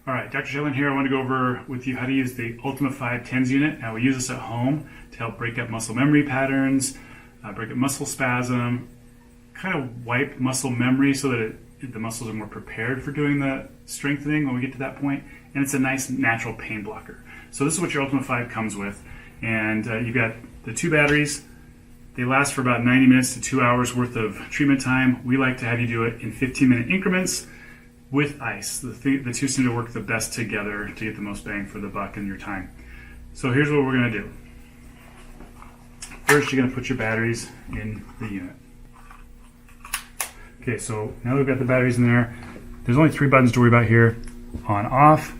All right, Dr. Shetlin here. I want to go over with you how to use the Ultimate 5 TENS unit. Now we use this at home to help break up muscle memory patterns, break up muscle spasm, kind of wipe muscle memory so that the muscles are more prepared for doing the strengthening when we get to that point. And it's a nice natural pain blocker. So this is what your Ultimate 5 comes with. And you've got the 2 batteries. They last for about 90 minutes to 2 hours worth of treatment time. We like to have you do it in 15-minute increments with ice. The two seem to work the best together to get the most bang for the buck in your time. So here's what we're going to do. First, you're going to put your batteries in the unit. Okay, so now we've got the batteries in there. There's only 3 buttons to worry about here. On, off,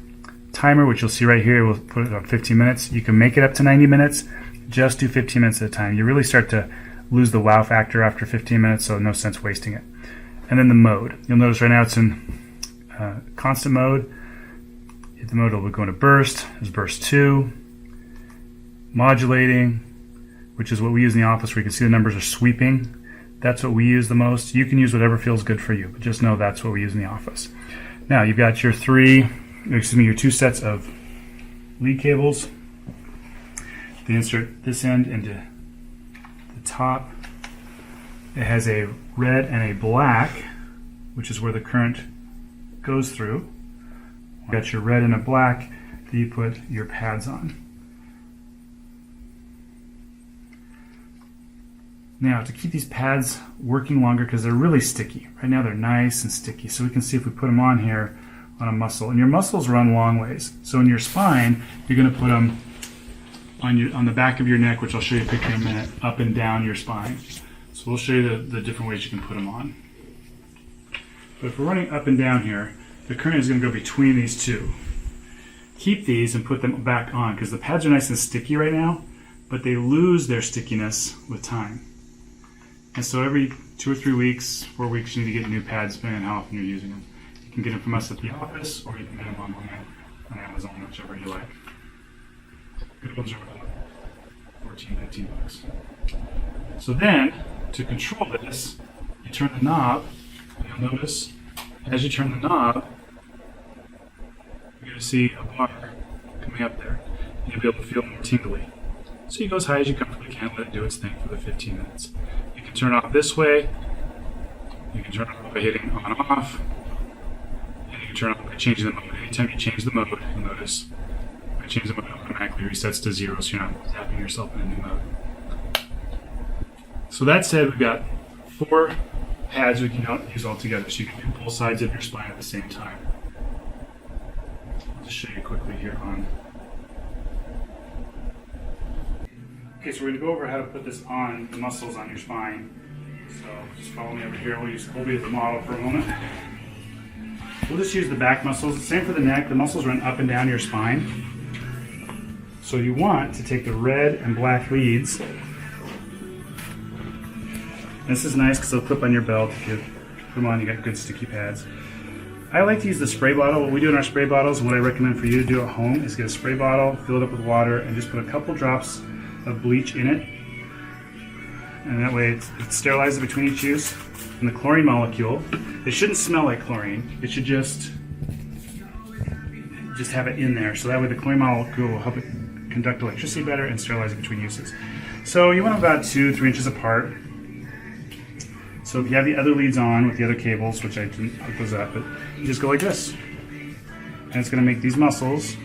timer, which you'll see right here, we'll put it on 15 minutes. You can make it up to 90 minutes. Just do 15 minutes at a time. You really start to lose the wow factor after 15 minutes, so no sense wasting it. And then the mode. You'll notice right now it's in constant mode. Hit the mode, it'll go into burst. There's burst 2. Modulating, which is what we use in the office where you can see the numbers are sweeping. That's what we use the most. You can use whatever feels good for you, but just know that's what we use in the office. Now you've got your 2 sets of lead cables. They insert this end into the top. It has a red and a black, which is where the current goes through. You've got your red and a black that you put your pads on. Now, to keep these pads working longer, because they're really sticky. Right now they're nice and sticky. So we can see if we put them on here on a muscle. And your muscles run long ways. So in your spine, you're going to put them on the back of your neck, which I'll show you a picture in a minute, up and down your spine. So we'll show you the different ways you can put them on. But if we're running up and down here, the current is going to go between these two. Keep these and put them back on, because the pads are nice and sticky right now, but they lose their stickiness with time. And so every 2 or 3 weeks, 4 weeks, you need to get new pads depending on how often you're using them. You can get them from us at the office, or you can get them online on Amazon, whichever you like. Good ones are about 14, 15 bucks. So then, to control this, you turn the knob. You'll notice as you turn the knob, you're going to see a bar coming up there. You'll be able to feel more tingly. So you go as high as you comfortably can, let it do its thing for the 15 minutes. You can turn it off this way. You can turn it off by hitting on off. And you can turn it off by changing the mode. Anytime you change the mode, you'll notice I change the mode, it automatically resets to 0, so you're not tapping yourself in a new mode. So that said, we've got 4 pads we can use all together, so you can do both sides of your spine at the same time. I'll just show you quickly here on. Okay, so we're going to go over how to put this on the muscles on your spine. So just follow me over here. We'll use Colby as a model for a moment. We'll just use the back muscles. Same for the neck. The muscles run up and down your spine. So you want to take the red and black leads. This is nice because they'll clip on your belt. If you put them on, you got good sticky pads. I like to use the spray bottle. What we do in our spray bottles, what I recommend for you to do at home, is get a spray bottle, fill it up with water, and just put a couple drops of bleach in it. And that way it sterilizes between each use. And the chlorine molecule, it shouldn't smell like chlorine. It should just have it in there. So that way the chlorine molecule will help it conduct electricity better and sterilize it between uses. So you want them about 2-3 inches apart. So if you have the other leads on with the other cables, which I didn't hook those up, but you just go like this. And it's going to make these muscles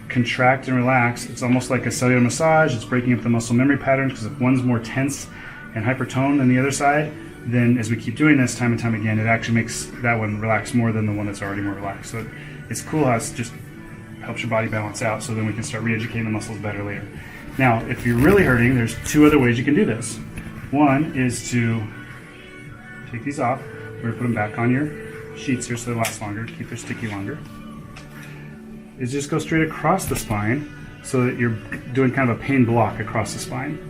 contract and relax. It's almost like a cellular massage. It's breaking up the muscle memory patterns, because if one's more tense and hypertoned than the other side, then as we keep doing this time and time again, it actually makes that one relax more than the one that's already more relaxed. So it's cool how it just helps your body balance out, so then we can start re-educating the muscles better later. Now, if you're really hurting, there's 2 other ways you can do this. One is to take these off. We're going to put them back on your sheets here so they last longer, keep their sticky longer. Is just go straight across the spine so that you're doing kind of a pain block across the spine.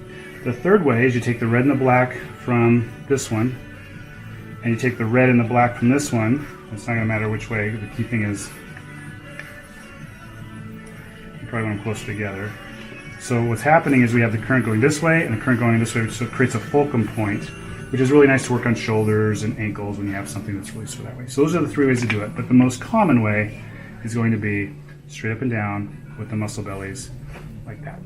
The third way is you take the red and the black from this one, and you take the red and the black from this one. It's not going to matter which way. The key thing is you probably want them closer together. So what's happening is we have the current going this way and the current going this way, so it creates a fulcrum point which is really nice to work on shoulders and ankles when you have something that's really sore that way. So those are the 3 ways to do it, but the most common way is going to be straight up and down with the muscle bellies like that.